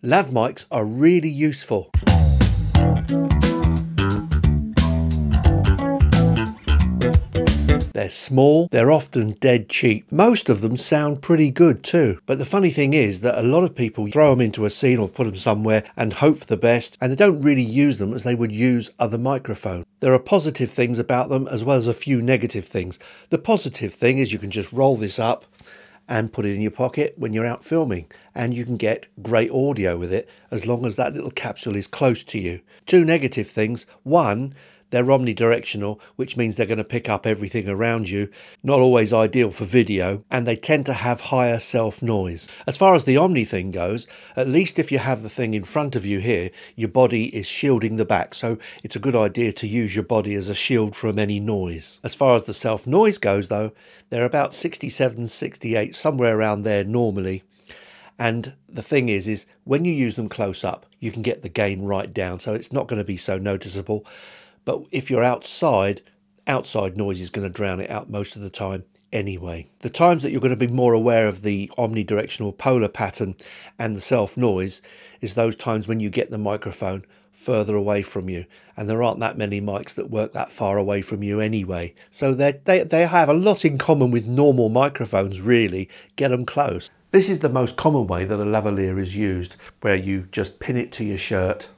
Lav mics are really useful. They're small, they're often dead cheap. Most of them sound pretty good too. But the funny thing is that a lot of people throw them into a scene or put them somewhere and hope for the best, and they don't really use them as they would use other microphones. There are positive things about them as well as a few negative things. The positive thing is you can just roll this up and put it in your pocket when you're out filming, and you can get great audio with it as long as that little capsule is close to you. Two negative things. One, they're omnidirectional, which means they're going to pick up everything around you. Not always ideal for video, and they tend to have higher self noise. As far as the Omni thing goes, at least if you have the thing in front of you here, your body is shielding the back, so it's a good idea to use your body as a shield from any noise. As far as the self noise goes though, they're about 67, 68, somewhere around there normally. And the thing is when you use them close up, you can get the gain right down, so it's not going to be so noticeable. But if you're outside noise is going to drown it out most of the time anyway. The times that you're going to be more aware of the omnidirectional polar pattern and the self noise is those times when you get the microphone further away from you, and there aren't that many mics that work that far away from you anyway. So they have a lot in common with normal microphones really. Get them close. This is the most common way that a lavalier is used, where you just pin it to your shirt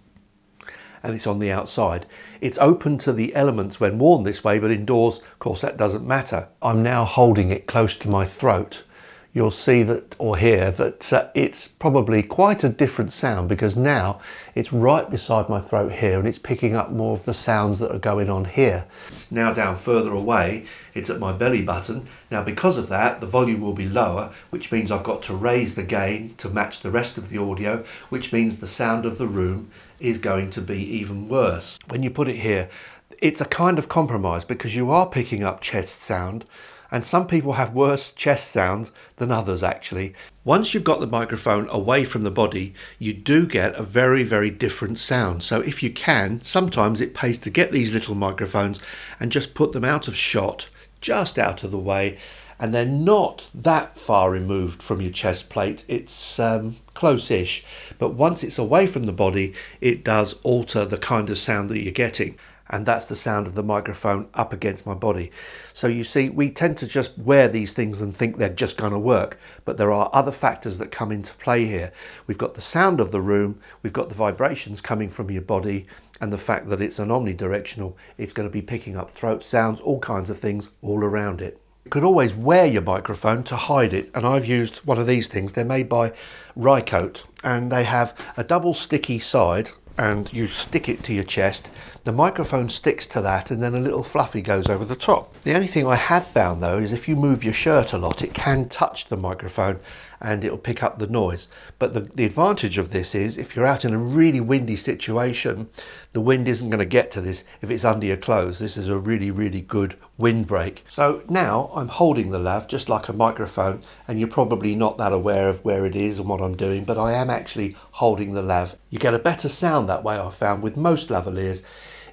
and it's on the outside. It's open to the elements when worn this way, but indoors, of course, that doesn't matter. I'm now holding it close to my throat. You'll see that, or hear that it's probably quite a different sound, because now it's right beside my throat here and it's picking up more of the sounds that are going on here. It's now down further away, it's at my belly button. Now because of that, the volume will be lower, which means I've got to raise the gain to match the rest of the audio, which means the sound of the room is going to be even worse. When you put it here, it's a kind of compromise, because you are picking up chest sound, and some people have worse chest sounds than others actually. Once you've got the microphone away from the body, you do get a very, very different sound. So if you can, sometimes it pays to get these little microphones and just put them out of shot, just out of the way, and they're not that far removed from your chest plate. It's close-ish, but once it's away from the body, it does alter the kind of sound that you're getting. And that's the sound of the microphone up against my body. So you see, we tend to just wear these things and think they're just going to work, but there are other factors that come into play here. We've got the sound of the room, we've got the vibrations coming from your body, and the fact that it's an omnidirectional, it's going to be picking up throat sounds, all kinds of things all around it. You could always wear your microphone to hide it, and I've used one of these things. They're made by Rode, and they have a double sticky side, and you stick it to your chest. The microphone sticks to that, and then a little fluffy goes over the top. The only thing I have found though is if you move your shirt a lot, it can touch the microphone and it'll pick up the noise. But the advantage of this is if you're out in a really windy situation, the wind isn't going to get to this if it's under your clothes. This is a really, really good windbreak. So now I'm holding the lav just like a microphone, and you're probably not that aware of where it is and what I'm doing, but I am actually holding the lav. You get a better sound that way, I've found, with most lavaliers,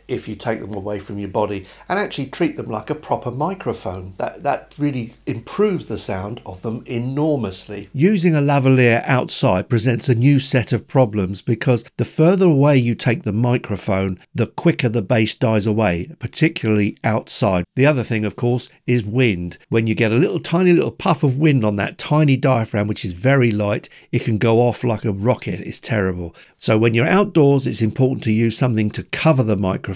if you take them away from your body and actually treat them like a proper microphone. That really improves the sound of them enormously. Using a lavalier outside presents a new set of problems, because the further away you take the microphone, the quicker the bass dies away, particularly outside. The other thing, of course, is wind. When you get a tiny little puff of wind on that tiny diaphragm, which is very light, it can go off like a rocket. It's terrible. So when you're outdoors, it's important to use something to cover the microphone.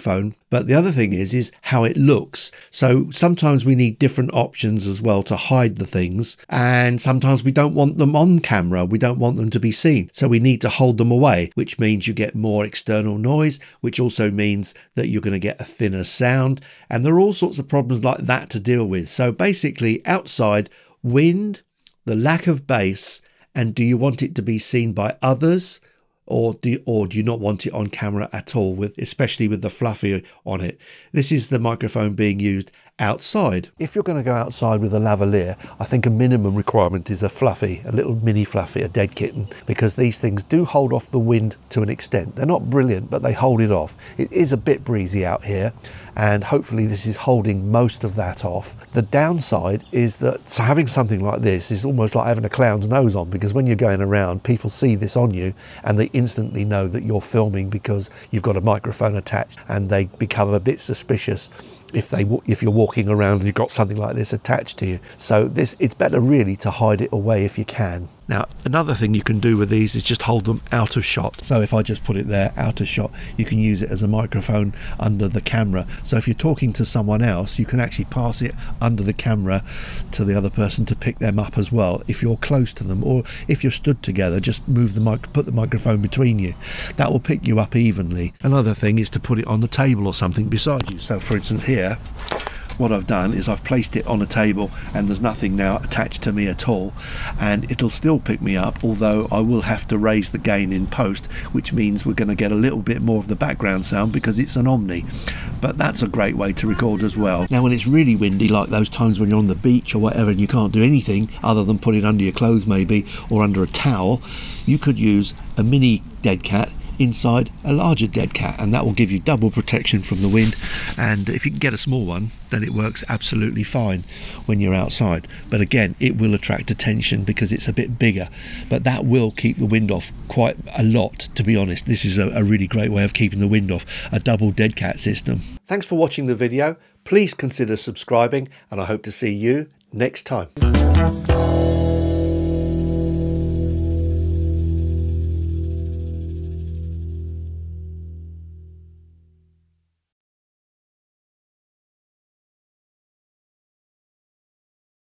But the other thing is how it looks. So sometimes we need different options as well to hide the things, and sometimes we don't want them on camera. We don't want them to be seen. So we need to hold them away, which means you get more external noise, which also means that you're going to get a thinner sound. And there are all sorts of problems like that to deal with. So basically outside, wind, the lack of bass, and do you want it to be seen by others? Or do you not want it on camera at all, especially with the fluffy on it? This is the microphone being used outside. If you're going to go outside with a lavalier, I think a minimum requirement is a little mini fluffy, a dead kitten, because these things do hold off the wind to an extent. They're not brilliant, but they hold it off. It is a bit breezy out here, and hopefully this is holding most of that off. The downside is that having something like this is almost like having a clown's nose on, because when you're going around, people see this on you and they instantly know that you're filming because you've got a microphone attached, and they become a bit suspicious if you're walking around and you've got something like this attached to you. So it's better really to hide it away if you can. Now, another thing you can do with these is just hold them out of shot. So if I just put it there out of shot, you can use it as a microphone under the camera. So if you're talking to someone else, you can actually pass it under the camera to the other person to pick them up as well if you're close to them, or if you're stood together, just put the microphone between you. That will pick you up evenly. Another thing is to put it on the table or something beside you. So for instance here, what I've done is I've placed it on a table and there's nothing now attached to me at all, and it'll still pick me up, although I will have to raise the gain in post, which means we're going to get a little bit more of the background sound because it's an Omni. But that's a great way to record as well. Now when it's really windy, like those times when you're on the beach or whatever and you can't do anything other than put it under your clothes maybe, or under a towel, you could use a mini dead cat inside a larger dead cat, and that will give you double protection from the wind. And if you can get a small one, then it works absolutely fine when you're outside. But again, it will attract attention because it's a bit bigger, but that will keep the wind off quite a lot, to be honest. This is a really great way of keeping the wind off, a double dead cat system. Thanks for watching the video. Please consider subscribing, and I hope to see you next time.